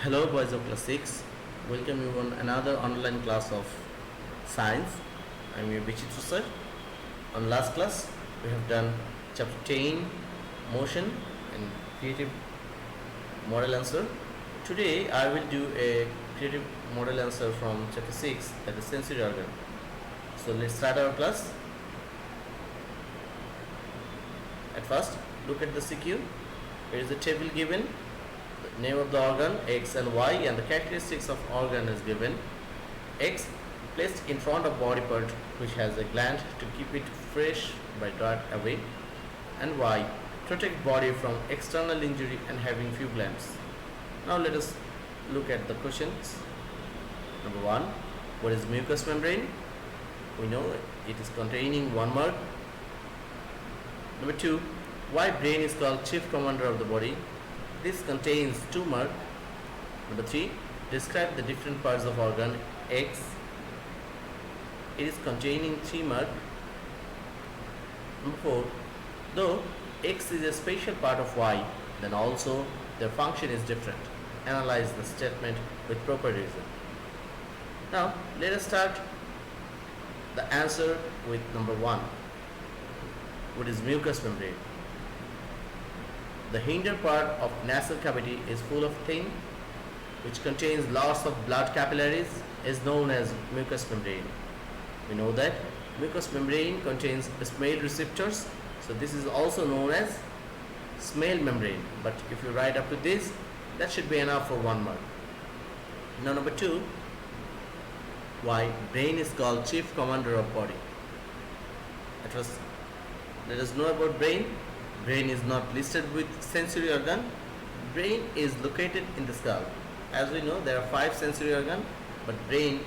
Hello boys of class 6, welcome you on another online class of science. I am your Bichitru sir. On last class we have done chapter 10 motion and creative model answer. Today I will do a creative model answer from chapter 6, that is sensory organ. So let's start our class. At first look at the CQ. Here is a table given. The name of the organ X and Y and the characteristics of organ is given. X placed in front of body part which has a gland to keep it fresh by dirt away, and Y protect body from external injury and having few glands. Now let us look at the questions. Number 1, what is mucous membrane? We know it is containing one mark. Number 2, why brain is called chief commander of the body? This contains two marks. Number 3, describe the different parts of organ X. It is containing 3 marks. Number 4, though X is a special part of Y, then also their function is different. Analyze the statement with proper reason. Now let us start the answer with number 1. What is mucous membrane? The hinder part of nasal cavity is full of thin, which contains lots of blood capillaries, is known as mucous membrane. We know that mucous membrane contains smell receptors, so this is also known as smell membrane. But if you write up to this, that should be enough for 1 mark. Now number 2, why brain is called chief commander of body? At first, let us know about brain. Brain is not listed with sensory organ. Brain is located in the skull. As we know, there are 5 sensory organs, but brain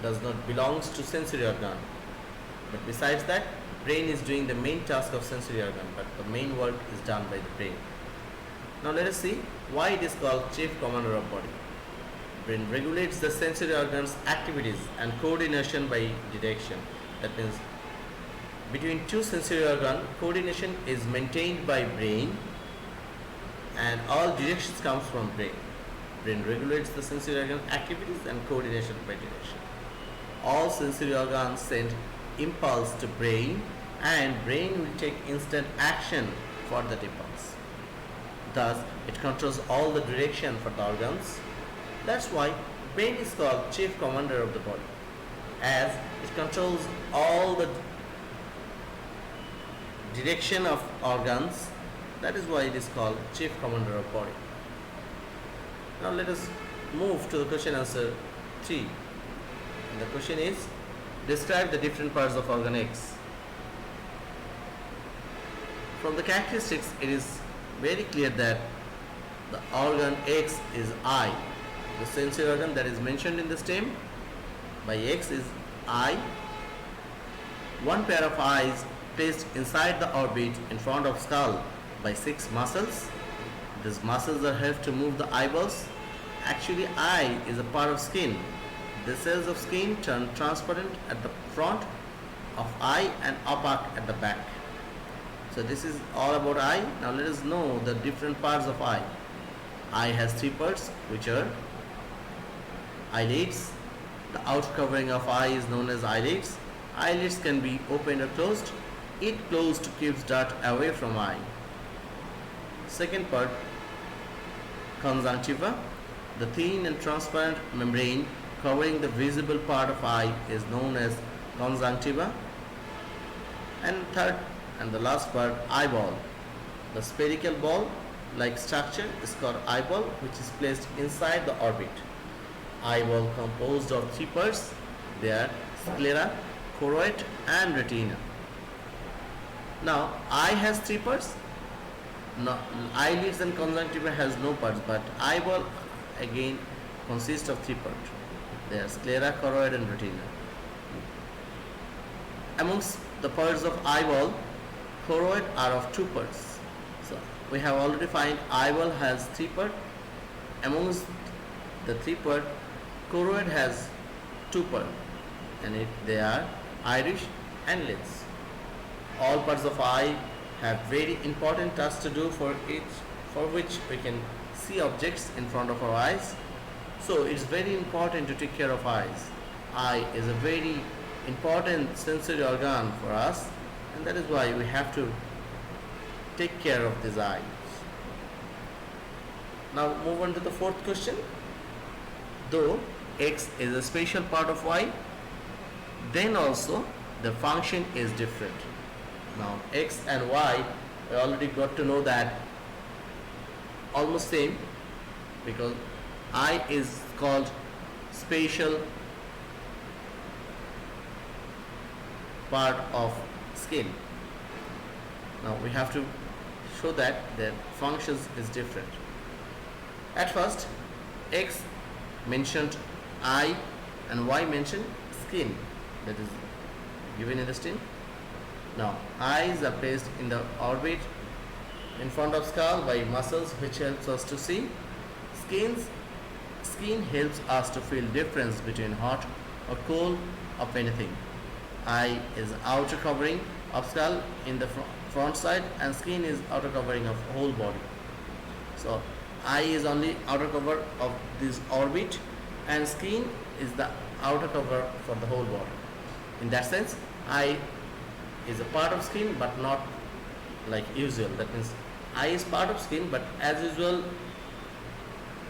does not belongs to sensory organ. But besides that, brain is doing the main task of sensory organ, but the main work is done by the brain. Now let us see why it is called chief commander of body. Brain regulates the sensory organs' activities and coordination by direction. That means between two sensory organs, coordination is maintained by brain and all directions comes from brain. Brain regulates the sensory organ activities and coordination by direction. All sensory organs send impulse to brain and brain will take instant action for that impulse. Thus, it controls all the direction for the organs. That's why brain is called chief commander of the body, as it controls all the direction of organs. That is why it is called chief commander of body. Now let us move to the question answer 3. And the question is, describe the different parts of organ X. From the characteristics, it is very clear that the organ X is eye. The sensory organ that is mentioned in the stem by X is eye. One pair of eyes placed inside the orbit in front of skull by 6 muscles. These muscles are helped to move the eyeballs. Actually, eye is a part of skin. The cells of skin turn transparent at the front of eye and opaque at the back. So this is all about eye. Now let us know the different parts of eye. Eye has 3 parts, which are eyelids. The outer covering of eye is known as eyelids. Eyelids can be opened or closed. It closed keeps dirt away from eye. Second part, conjunctiva. The thin and transparent membrane covering the visible part of eye is known as conjunctiva. And third and the last part, eyeball. The spherical ball-like structure is called eyeball, which is placed inside the orbit. Eyeball composed of 3 parts. They are sclera, choroid and retina. Now, eye has 3 parts. No, eyelids and conjunctiva has no parts, but eyeball again consists of 3 parts. They are sclera, choroid and retina. Amongst the parts of eyeball, choroid are of 2 parts. So, we have already found eyeball has 3 parts. Amongst the 3 parts, choroid has 2 parts, and they are iris and lids. All parts of eye have very important tasks to do for which we can see objects in front of our eyes. So it's very important to take care of eyes. Eye is a very important sensory organ for us, and that is why we have to take care of these eyes. Now move on to the fourth question. Though x is a special part of y, then also the function is different. Now x and y, we already got to know that almost same, because I is called spatial part of skin. Now we have to show that the functions is different. At first, x mentioned eye and y mentioned skin, that is given in the skin. Now eyes are placed in the orbit in front of skull by muscles which helps us to see. Skin helps us to feel difference between hot or cold of anything. Eye is outer covering of skull in the front side, and skin is outer covering of whole body. So eye is only outer cover of this orbit, and skin is the outer cover for the whole body. In that sense, eye is a part of skin but not like usual. That means eye is part of skin, but as usual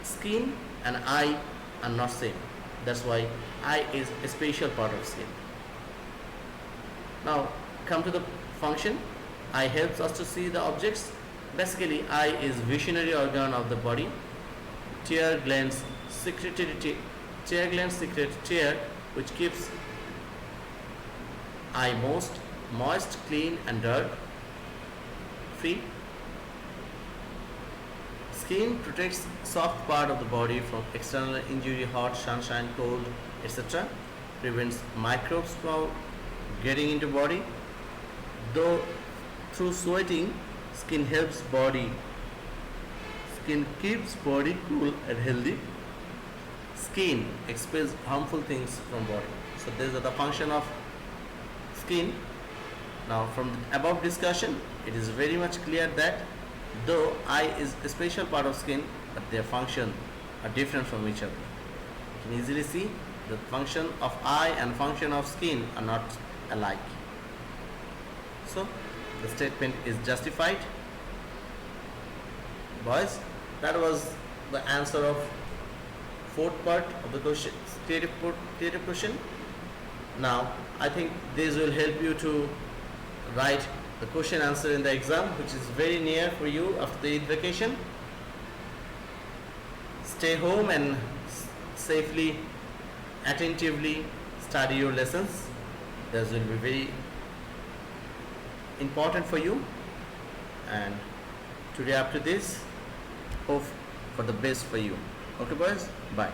skin and eye are not same. That's why eye is a special part of skin. Now come to the function. Eye helps us to see the objects. Basically, eye is visionary organ of the body. Tear glands secrete tear which keeps eye moist, clean and dirt free. Skin protects soft part of the body from external injury, hot, sunshine, cold, etc. Prevents microbes from getting into body. Though through sweating, skin keeps body cool and healthy. Skin expels harmful things from body. So these are the function of skin. Now from the above discussion, it is very much clear that though eye is a special part of skin, but their function are different from each other. You can easily see the function of eye and function of skin are not alike. So the statement is justified. Boys, that was the answer of fourth part of the question, creative question. Now I think this will help you to write the question answer in the exam, which is very near for you after the Eid vacation. Stay home and safely, attentively study your lessons. This will be very important for you. And today after this, hope for the best for you. Okay boys, bye.